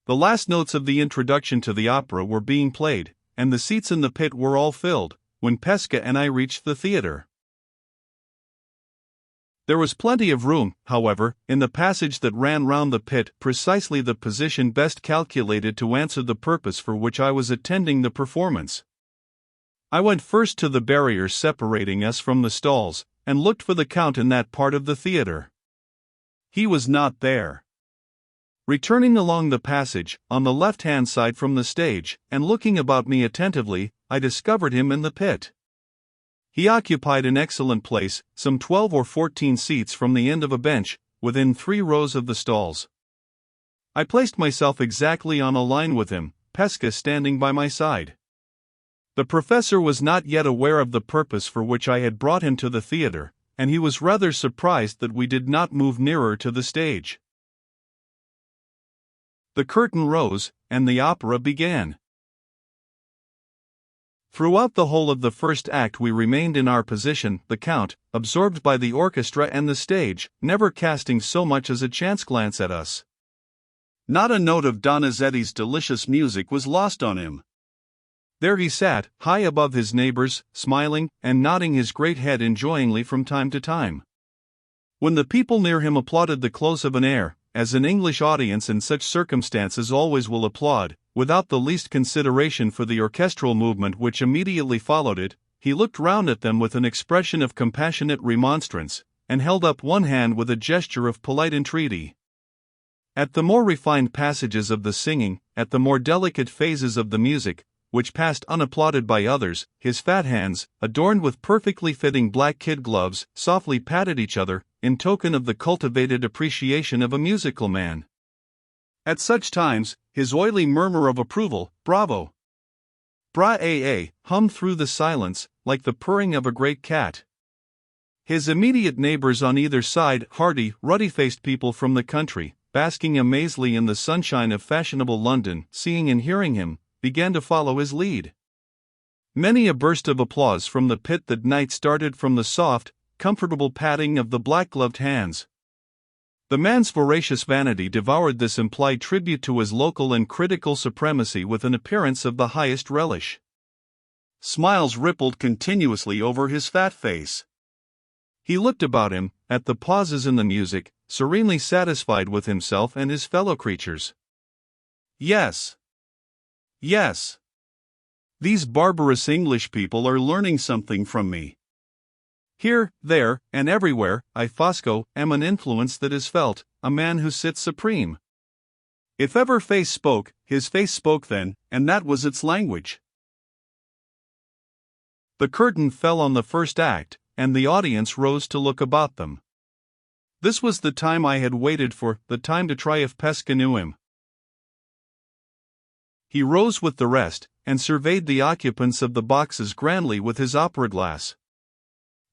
The last notes of the introduction to the opera were being played, and the seats in the pit were all filled, when Pesca and I reached the theater. There was plenty of room, however, in the passage that ran round the pit, precisely the position best calculated to answer the purpose for which I was attending the performance. I went first to the barrier separating us from the stalls, and looked for the Count in that part of the theater. He was not there. Returning along the passage, on the left-hand side from the stage, and looking about me attentively, I discovered him in the pit. He occupied an excellent place, some 12 or 14 seats from the end of a bench, within 3 rows of the stalls. I placed myself exactly on a line with him, Pesca standing by my side. The professor was not yet aware of the purpose for which I had brought him to the theater, and he was rather surprised that we did not move nearer to the stage. The curtain rose, and the opera began. Throughout the whole of the first act we remained in our position, the Count, absorbed by the orchestra and the stage, never casting so much as a chance glance at us. Not a note of Donizetti's delicious music was lost on him. There he sat, high above his neighbors, smiling, and nodding his great head enjoyingly from time to time. When the people near him applauded the close of an air, as an English audience in such circumstances always will applaud, without the least consideration for the orchestral movement which immediately followed it, he looked round at them with an expression of compassionate remonstrance, and held up one hand with a gesture of polite entreaty. At the more refined passages of the singing, at the more delicate phases of the music, which passed unapplauded by others, his fat hands, adorned with perfectly fitting black kid gloves, softly patted each other, in token of the cultivated appreciation of a musical man. At such times, his oily murmur of approval, "Bravo! Bra-a-a," hummed through the silence, like the purring of a great cat. His immediate neighbors on either side, hearty, ruddy-faced people from the country, basking amazingly in the sunshine of fashionable London, seeing and hearing him, began to follow his lead. Many a burst of applause from the pit that night started from the soft, comfortable patting of the black-gloved hands. The man's voracious vanity devoured this implied tribute to his local and critical supremacy with an appearance of the highest relish. Smiles rippled continuously over his fat face. He looked about him, at the pauses in the music, serenely satisfied with himself and his fellow creatures. Yes. Yes. These barbarous English people are learning something from me. Here, there, and everywhere, I Fosco am an influence that is felt, a man who sits supreme. If ever face spoke, his face spoke then, and that was its language. The curtain fell on the first act, and the audience rose to look about them. This was the time I had waited for, the time to try if Pesca knew him. He rose with the rest, and surveyed the occupants of the boxes grandly with his opera glass.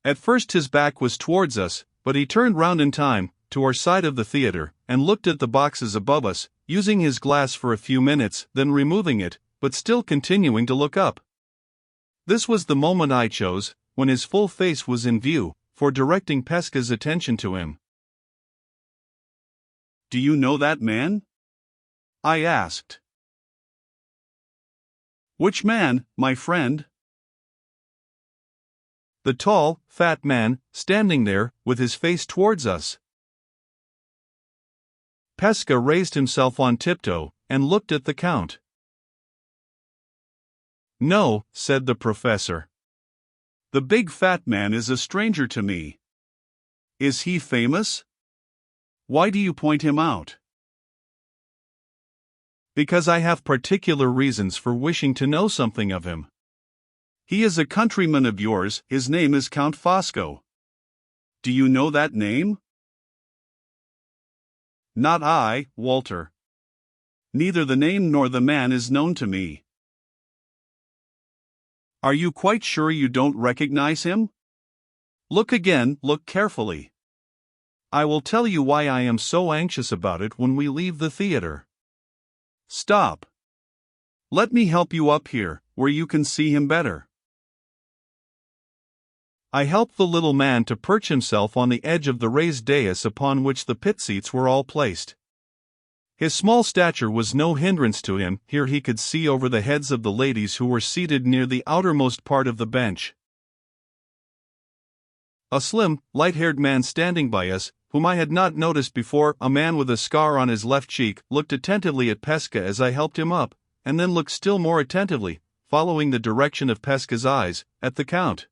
At first his back was towards us, but he turned round in time, to our side of the theater, and looked at the boxes above us, using his glass for a few minutes, then removing it, but still continuing to look up. This was the moment I chose, when his full face was in view, for directing Pesca's attention to him. "Do you know that man?" I asked. "Which man, my friend?" The tall, fat man, standing there, with his face towards us. Pesca raised himself on tiptoe, and looked at the Count. "No," said the professor. "The big fat man is a stranger to me. Is he famous? Why do you point him out?" "Because I have particular reasons for wishing to know something of him. He is a countryman of yours, his name is Count Fosco. Do you know that name?" "Not I, Walter. Neither the name nor the man is known to me." "Are you quite sure you don't recognize him? Look again, look carefully. I will tell you why I am so anxious about it when we leave the theater. Stop. Let me help you up here, where you can see him better." I helped the little man to perch himself on the edge of the raised dais upon which the pit seats were all placed. His small stature was no hindrance to him. Here he could see over the heads of the ladies who were seated near the outermost part of the bench. A slim, light-haired man standing by us, whom I had not noticed before, a man with a scar on his left cheek, looked attentively at Pesca as I helped him up, and then looked still more attentively, following the direction of Pesca's eyes, at the Count.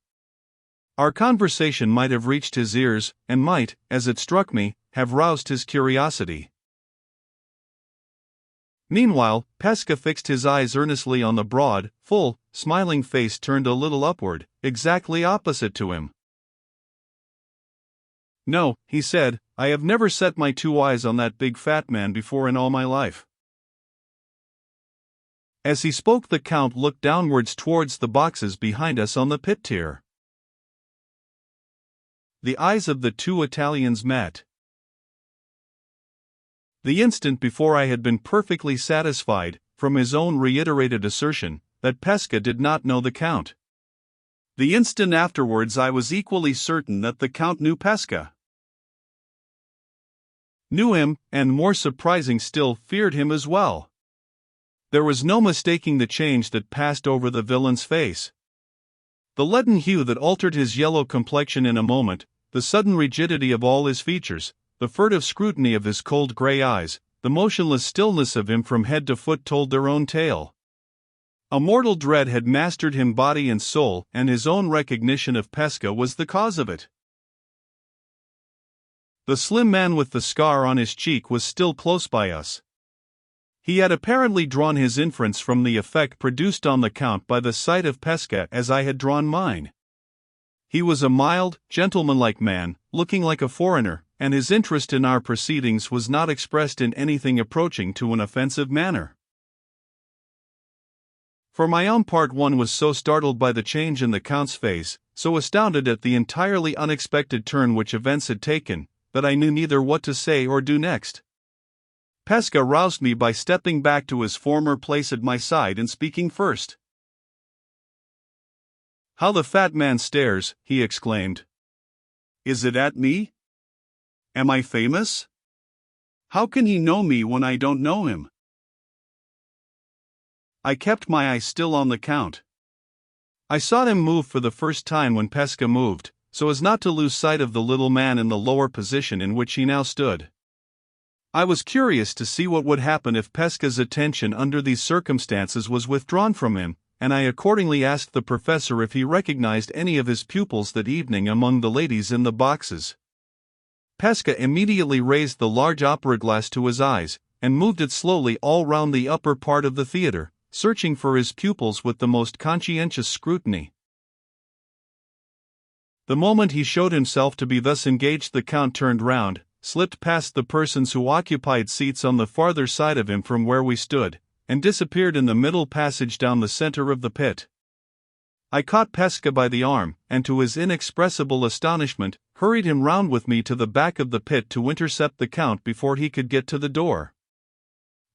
Our conversation might have reached his ears, and might, as it struck me, have roused his curiosity. Meanwhile, Pesca fixed his eyes earnestly on the broad, full, smiling face turned a little upward, exactly opposite to him. "No," he said, "I have never set my two eyes on that big fat man before in all my life." As he spoke, the Count looked downwards towards the boxes behind us on the pit tier. The eyes of the two Italians met. The instant before I had been perfectly satisfied, from his own reiterated assertion, that Pesca did not know the Count. The instant afterwards I was equally certain that the Count knew Pesca. Knew him, and more surprising still, feared him as well. There was no mistaking the change that passed over the villain's face. The leaden hue that altered his yellow complexion in a moment, the sudden rigidity of all his features, the furtive scrutiny of his cold grey eyes, the motionless stillness of him from head to foot told their own tale. A mortal dread had mastered him body and soul, and his own recognition of Pesca was the cause of it. The slim man with the scar on his cheek was still close by us. He had apparently drawn his inference from the effect produced on the Count by the sight of Pesca as I had drawn mine. He was a mild, gentlemanlike man, looking like a foreigner, and his interest in our proceedings was not expressed in anything approaching to an offensive manner. For my own part, one was so startled by the change in the Count's face, so astounded at the entirely unexpected turn which events had taken, that I knew neither what to say or do next. Pesca roused me by stepping back to his former place at my side and speaking first. "How the fat man stares," he exclaimed. "Is it at me? Am I famous? How can he know me when I don't know him?" I kept my eyes still on the Count. I saw him move for the first time when Pesca moved, so as not to lose sight of the little man in the lower position in which he now stood. I was curious to see what would happen if Pesca's attention under these circumstances was withdrawn from him, and I accordingly asked the professor if he recognized any of his pupils that evening among the ladies in the boxes. Pesca immediately raised the large opera glass to his eyes, and moved it slowly all round the upper part of the theatre, searching for his pupils with the most conscientious scrutiny. The moment he showed himself to be thus engaged, the Count turned round, slipped past the persons who occupied seats on the farther side of him from where we stood, and disappeared in the middle passage down the center of the pit. I caught Pesca by the arm, and to his inexpressible astonishment, hurried him round with me to the back of the pit to intercept the Count before he could get to the door.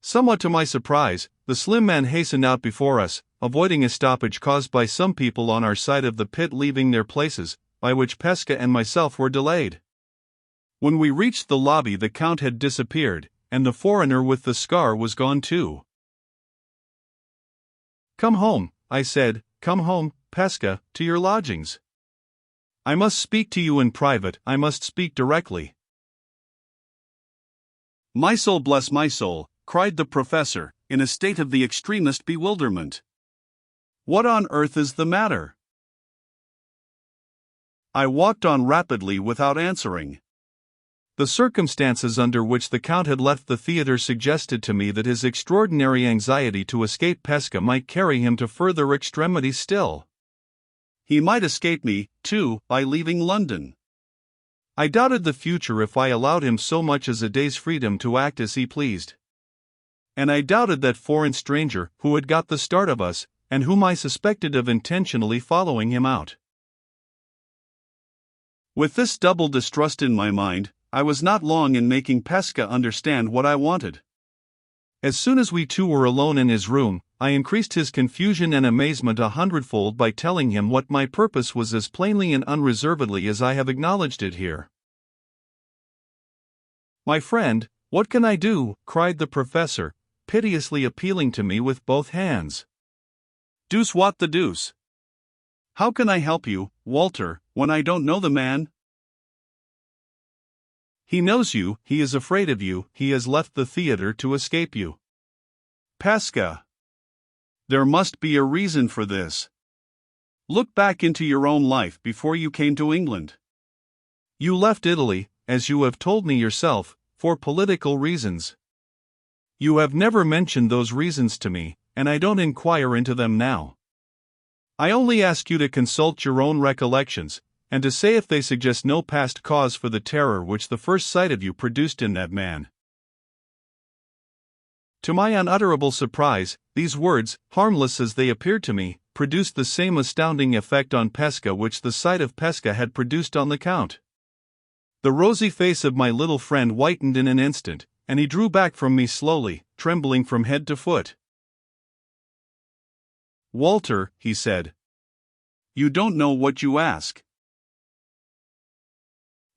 Somewhat to my surprise, the slim man hastened out before us, avoiding a stoppage caused by some people on our side of the pit leaving their places, by which Pesca and myself were delayed. When we reached the lobby, the Count had disappeared, and the foreigner with the scar was gone too. "Come home," I said, "come home, Pesca, to your lodgings. I must speak to you in private, I must speak directly." "My soul, bless my soul," cried the professor, in a state of the extremest bewilderment. "What on earth is the matter?" I walked on rapidly without answering. The circumstances under which the Count had left the theatre suggested to me that his extraordinary anxiety to escape Pesca might carry him to further extremities still. He might escape me, too, by leaving London. I doubted the future if I allowed him so much as a day's freedom to act as he pleased. And I doubted that foreign stranger who had got the start of us, and whom I suspected of intentionally following him out. With this double distrust in my mind, I was not long in making Pesca understand what I wanted. As soon as we two were alone in his room, I increased his confusion and amazement 100-fold by telling him what my purpose was as plainly and unreservedly as I have acknowledged it here. "My friend, "What can I do?" cried the professor, piteously appealing to me with both hands. "Deuce what the deuce! How can I help you, Walter, when I don't know the man? He knows you, he is afraid of you, he has left the theater to escape you. Pesca! There must be a reason for this. Look back into your own life before you came to England. You left Italy, as you have told me yourself, for political reasons. You have never mentioned those reasons to me, and I don't inquire into them now. I only ask you to consult your own recollections, and to say if they suggest no past cause for the terror which the first sight of you produced in that man." To my unutterable surprise, these words, harmless as they appeared to me, produced the same astounding effect on Pesca which the sight of Pesca had produced on the Count. The rosy face of my little friend whitened in an instant, and he drew back from me slowly, trembling from head to foot. "Walter," he said, "you don't know what you ask."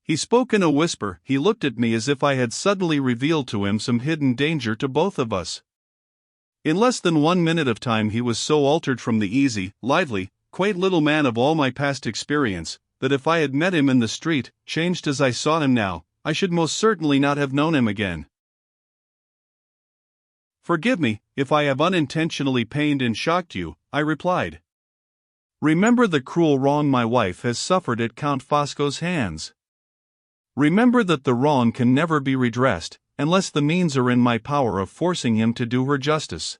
He spoke in a whisper. He looked at me as if I had suddenly revealed to him some hidden danger to both of us. In less than 1 minute of time he was so altered from the easy, lively, quaint little man of all my past experience, that if I had met him in the street, changed as I saw him now, I should most certainly not have known him again. "Forgive me, if I have unintentionally pained and shocked you," I replied. "Remember the cruel wrong my wife has suffered at Count Fosco's hands. Remember that the wrong can never be redressed, unless the means are in my power of forcing him to do her justice.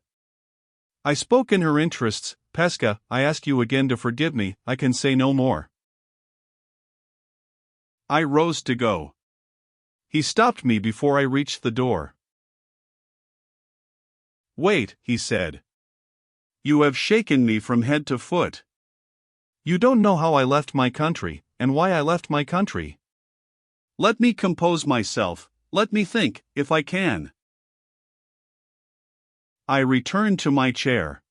I spoke in her interests, Pesca. I ask you again to forgive me. I can say no more." I rose to go. He stopped me before I reached the door. "Wait," he said. "You have shaken me from head to foot. You don't know how I left my country, and why I left my country. Let me compose myself, let me think, if I can." I returned to my chair.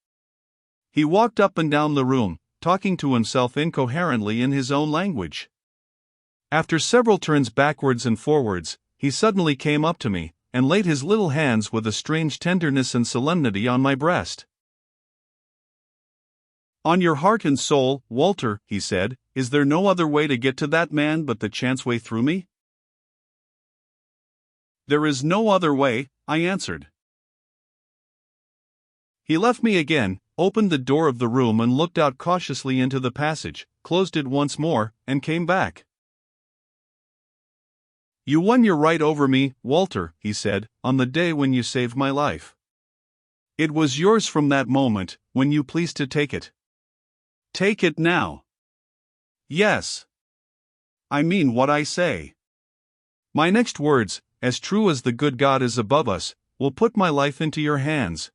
He walked up and down the room, talking to himself incoherently in his own language. After several turns backwards and forwards, he suddenly came up to me, and laid his little hands with a strange tenderness and solemnity on my breast. "On your heart and soul, Walter," he said, "is there no other way to get to that man but the chance way through me?" "There is no other way," I answered. He left me again, opened the door of the room and looked out cautiously into the passage, closed it once more, and came back. "You won your right over me, Walter," he said, "on the day when you saved my life. It was yours from that moment, when you pleased to take it. Take it now." "Yes. I mean what I say. My next words, as true as the good God is above us, will put my life into your hands."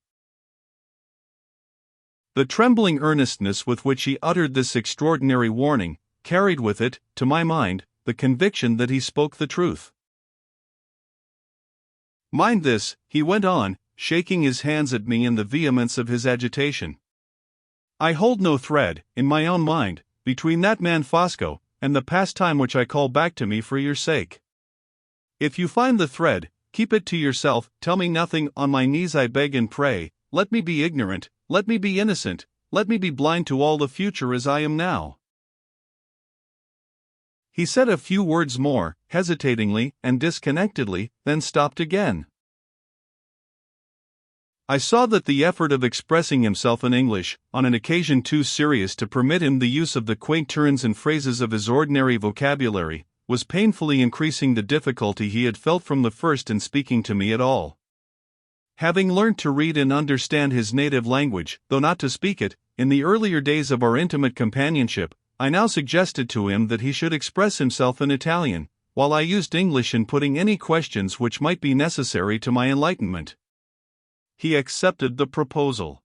The trembling earnestness with which he uttered this extraordinary warning carried with it, to my mind, the conviction that he spoke the truth. "Mind this," he went on, shaking his hands at me in the vehemence of his agitation. "I hold no thread, in my own mind, between that man Fosco and the past time which I call back to me for your sake. If you find the thread, keep it to yourself, tell me nothing, on my knees I beg and pray, let me be ignorant, let me be innocent, let me be blind to all the future as I am now." He said a few words more, hesitatingly and disconnectedly, then stopped again. I saw that the effort of expressing himself in English, on an occasion too serious to permit him the use of the quaint turns and phrases of his ordinary vocabulary, was painfully increasing the difficulty he had felt from the first in speaking to me at all. Having learnt to read and understand his native language, though not to speak it, in the earlier days of our intimate companionship, I now suggested to him that he should express himself in Italian, while I used English in putting any questions which might be necessary to my enlightenment. He accepted the proposal.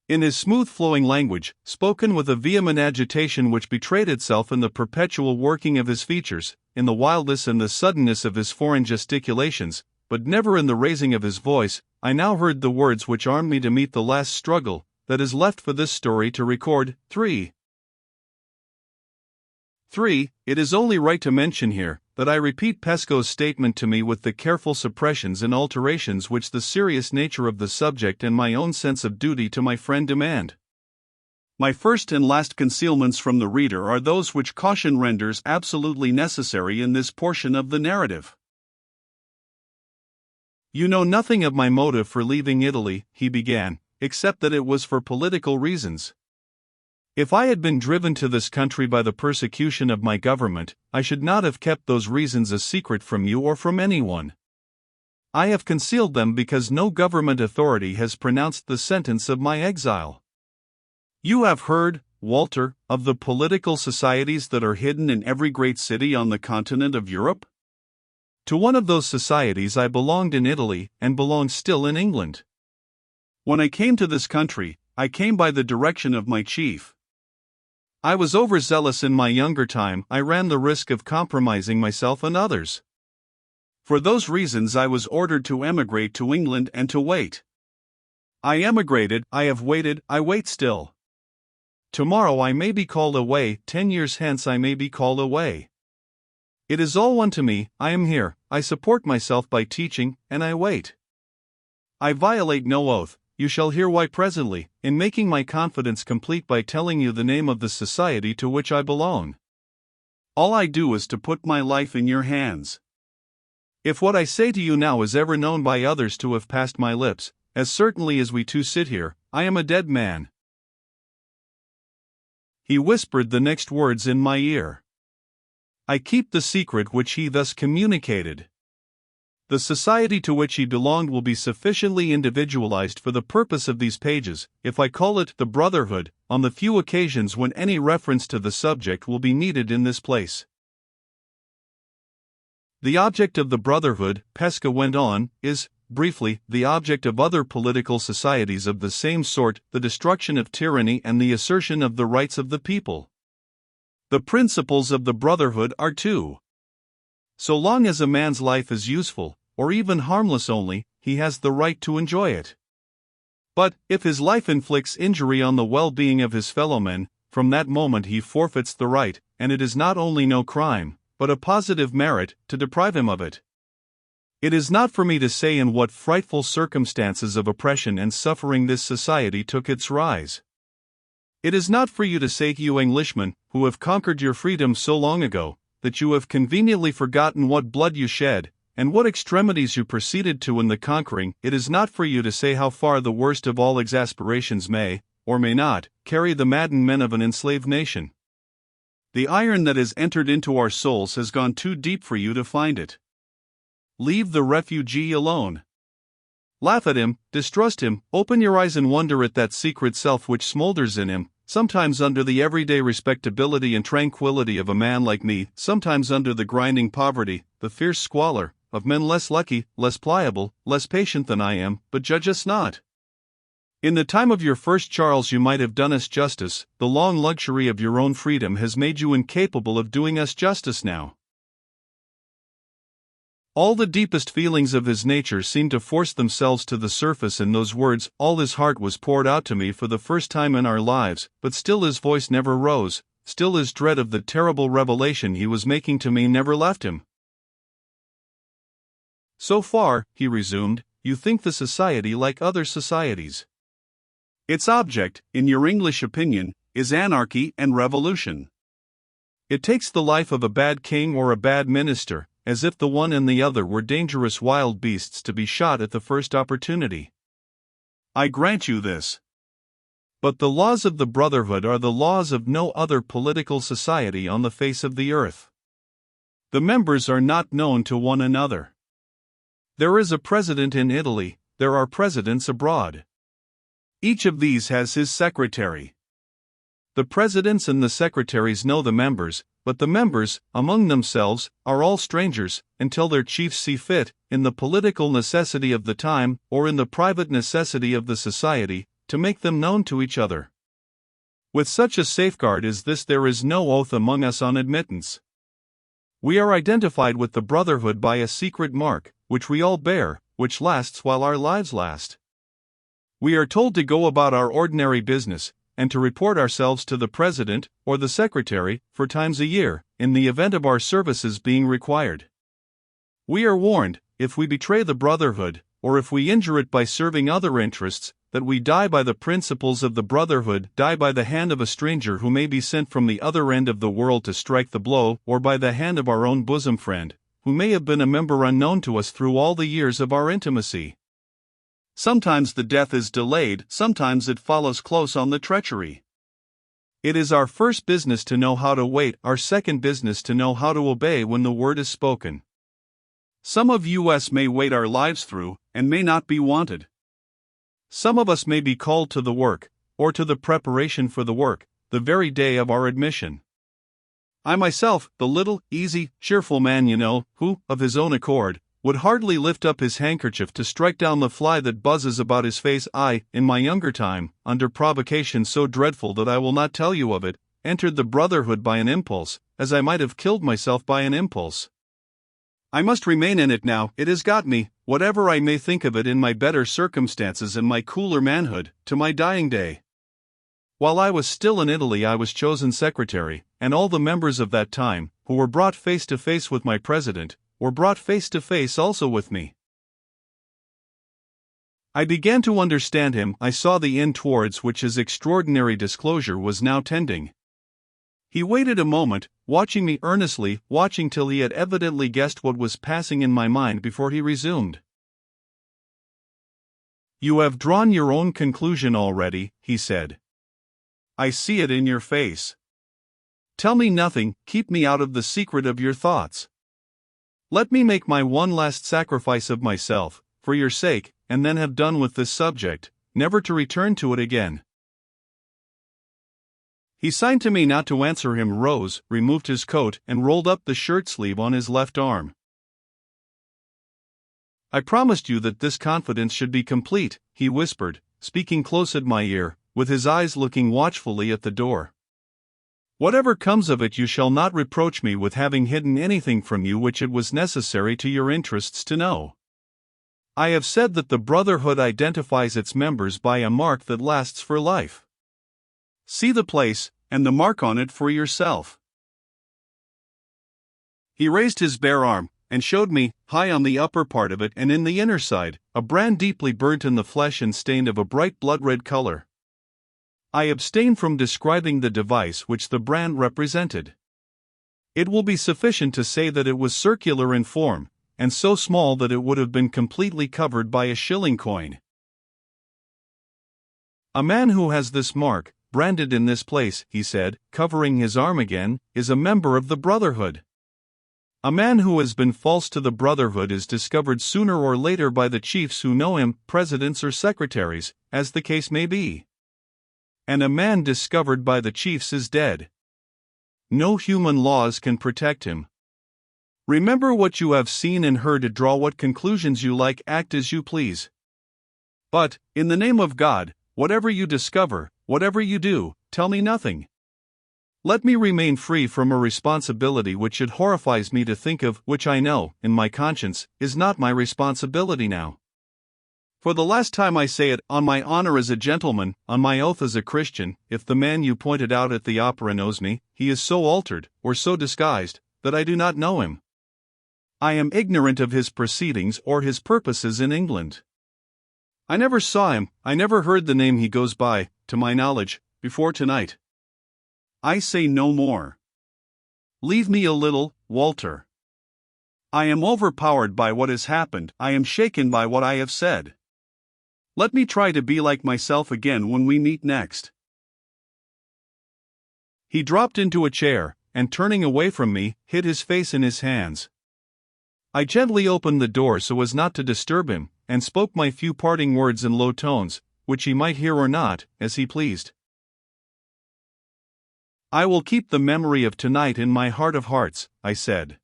In his smooth-flowing language, spoken with a vehement agitation which betrayed itself in the perpetual working of his features, in the wildness and the suddenness of his foreign gesticulations, but never in the raising of his voice, I now heard the words which armed me to meet the last struggle that is left for this story to record. 3. It is only right to mention here, that I repeat Pesco's statement to me with the careful suppressions and alterations which the serious nature of the subject and my own sense of duty to my friend demand. My first and last concealments from the reader are those which caution renders absolutely necessary in this portion of the narrative. You know nothing of my motive for leaving Italy, he began, except that it was for political reasons. If I had been driven to this country by the persecution of my government, I should not have kept those reasons a secret from you or from anyone. I have concealed them because no government authority has pronounced the sentence of my exile. You have heard, Walter, of the political societies that are hidden in every great city on the continent of Europe? To one of those societies I belonged in Italy, and belong still in England. When I came to this country, I came by the direction of my chief. I was overzealous in my younger time. I ran the risk of compromising myself and others. For those reasons I was ordered to emigrate to England and to wait. I emigrated, I have waited, I wait still. Tomorrow I may be called away, 10 years hence I may be called away. It is all one to me. I am here, I support myself by teaching, and I wait. I violate no oath. You shall hear why presently, in making my confidence complete by telling you the name of the society to which I belong. All I do is to put my life in your hands. If what I say to you now is ever known by others to have passed my lips, as certainly as we two sit here, I am a dead man. He whispered the next words in my ear. I keep the secret which he thus communicated. The society to which he belonged will be sufficiently individualized for the purpose of these pages, if I call it the Brotherhood, on the few occasions when any reference to the subject will be needed in this place. The object of the Brotherhood, Pesca went on, is, briefly, the object of other political societies of the same sort, the destruction of tyranny and the assertion of the rights of the people. The principles of the Brotherhood are two. So long as a man's life is useful, or even harmless only, he has the right to enjoy it. But, if his life inflicts injury on the well-being of his fellowmen, from that moment he forfeits the right, and it is not only no crime, but a positive merit, to deprive him of it. It is not for me to say in what frightful circumstances of oppression and suffering this society took its rise. It is not for you to say, you Englishmen, who have conquered your freedom so long ago, that you have conveniently forgotten what blood you shed, and what extremities you proceeded to in the conquering. It is not for you to say how far the worst of all exasperations may, or may not, carry the maddened men of an enslaved nation. The iron that has entered into our souls has gone too deep for you to find it. Leave the refugee alone. Laugh at him, distrust him, open your eyes and wonder at that secret self which smolders in him, sometimes under the everyday respectability and tranquility of a man like me, sometimes under the grinding poverty, the fierce squalor, of men less lucky, less pliable, less patient than I am, but judge us not. In the time of your first Charles you might have done us justice. The long luxury of your own freedom has made you incapable of doing us justice now. All the deepest feelings of his nature seemed to force themselves to the surface in those words. All his heart was poured out to me for the first time in our lives, but still his voice never rose, still his dread of the terrible revelation he was making to me never left him. So far, he resumed, you think the society like other societies. Its object, in your English opinion, is anarchy and revolution. It takes the life of a bad king or a bad minister, as if the one and the other were dangerous wild beasts to be shot at the first opportunity. I grant you this. But the laws of the Brotherhood are the laws of no other political society on the face of the earth. The members are not known to one another. There is a president in Italy, there are presidents abroad. Each of these has his secretary. The presidents and the secretaries know the members, but the members, among themselves, are all strangers, until their chiefs see fit, in the political necessity of the time, or in the private necessity of the society, to make them known to each other. With such a safeguard as this there is no oath among us on admittance. We are identified with the Brotherhood by a secret mark, which we all bear, which lasts while our lives last. We are told to go about our ordinary business, and to report ourselves to the President, or the Secretary, 4 times a year, in the event of our services being required. We are warned, if we betray the Brotherhood, or if we injure it by serving other interests, that we die by the principles of the Brotherhood, die by the hand of a stranger who may be sent from the other end of the world to strike the blow, or by the hand of our own bosom friend, who may have been a member unknown to us through all the years of our intimacy. Sometimes the death is delayed, sometimes it follows close on the treachery. It is our first business to know how to wait, our second business to know how to obey when the word is spoken. Some of us may wait our lives through, and may not be wanted. Some of us may be called to the work, or to the preparation for the work, the very day of our admission. I myself, the little, easy, cheerful man who, of his own accord, would hardly lift up his handkerchief to strike down the fly that buzzes about his face, in my younger time, under provocation so dreadful that I will not tell you of it, entered the Brotherhood by an impulse, as I might have killed myself by an impulse. I must remain in it now, it has got me, whatever I may think of it in my better circumstances and my cooler manhood, to my dying day. While I was still in Italy I was chosen secretary, and all the members of that time, who were brought face to face with my president, were brought face to face also with me. I began to understand him, I saw the end towards which his extraordinary disclosure was now tending. He waited a moment, watching me earnestly, watching till he had evidently guessed what was passing in my mind before he resumed. "You have drawn your own conclusion already," he said. "I see it in your face. Tell me nothing, keep me out of the secret of your thoughts. Let me make my one last sacrifice of myself, for your sake, and then have done with this subject, never to return to it again." He signed to me not to answer him, rose, removed his coat, and rolled up the shirt sleeve on his left arm. "I promised you that this confidence should be complete," he whispered, speaking close at my ear, with his eyes looking watchfully at the door. "Whatever comes of it, you shall not reproach me with having hidden anything from you which it was necessary to your interests to know. I have said that the Brotherhood identifies its members by a mark that lasts for life. See the place, and the mark on it for yourself." He raised his bare arm, and showed me, high on the upper part of it and in the inner side, a brand deeply burnt in the flesh and stained of a bright blood-red color. I abstain from describing the device which the brand represented. It will be sufficient to say that it was circular in form, and so small that it would have been completely covered by a shilling coin. "A man who has this mark, branded in this place," he said, covering his arm again, "is a member of the Brotherhood. A man who has been false to the Brotherhood is discovered sooner or later by the chiefs who know him, presidents or secretaries, as the case may be. And a man discovered by the chiefs is dead. No human laws can protect him. Remember what you have seen and heard, draw what conclusions you like, act as you please. But, in the name of God, whatever you discover, whatever you do, tell me nothing. Let me remain free from a responsibility which it horrifies me to think of, which I know, in my conscience, is not my responsibility now. For the last time I say it, on my honor as a gentleman, on my oath as a Christian, if the man you pointed out at the opera knows me, he is so altered, or so disguised, that I do not know him. I am ignorant of his proceedings or his purposes in England. I never saw him, I never heard the name he goes by, to my knowledge, before tonight. I say no more. Leave me a little, Walter. I am overpowered by what has happened, I am shaken by what I have said. Let me try to be like myself again when we meet next." He dropped into a chair, and turning away from me, hid his face in his hands. I gently opened the door so as not to disturb him, and spoke my few parting words in low tones, which he might hear or not, as he pleased. "I will keep the memory of tonight in my heart of hearts," I said.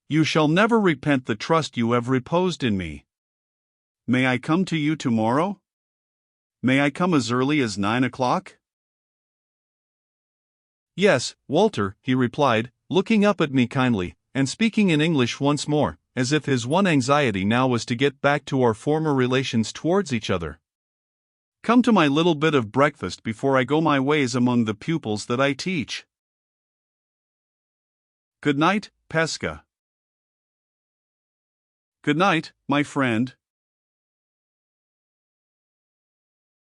"You shall never repent the trust you have reposed in me. May I come to you tomorrow? May I come as early as 9 o'clock? "Yes, Walter," he replied, looking up at me kindly, and speaking in English once more, as if his one anxiety now was to get back to our former relations towards each other. Come to my little bit of breakfast before I go my ways among the pupils that I teach. Good night, Pesca. Good night, my friend.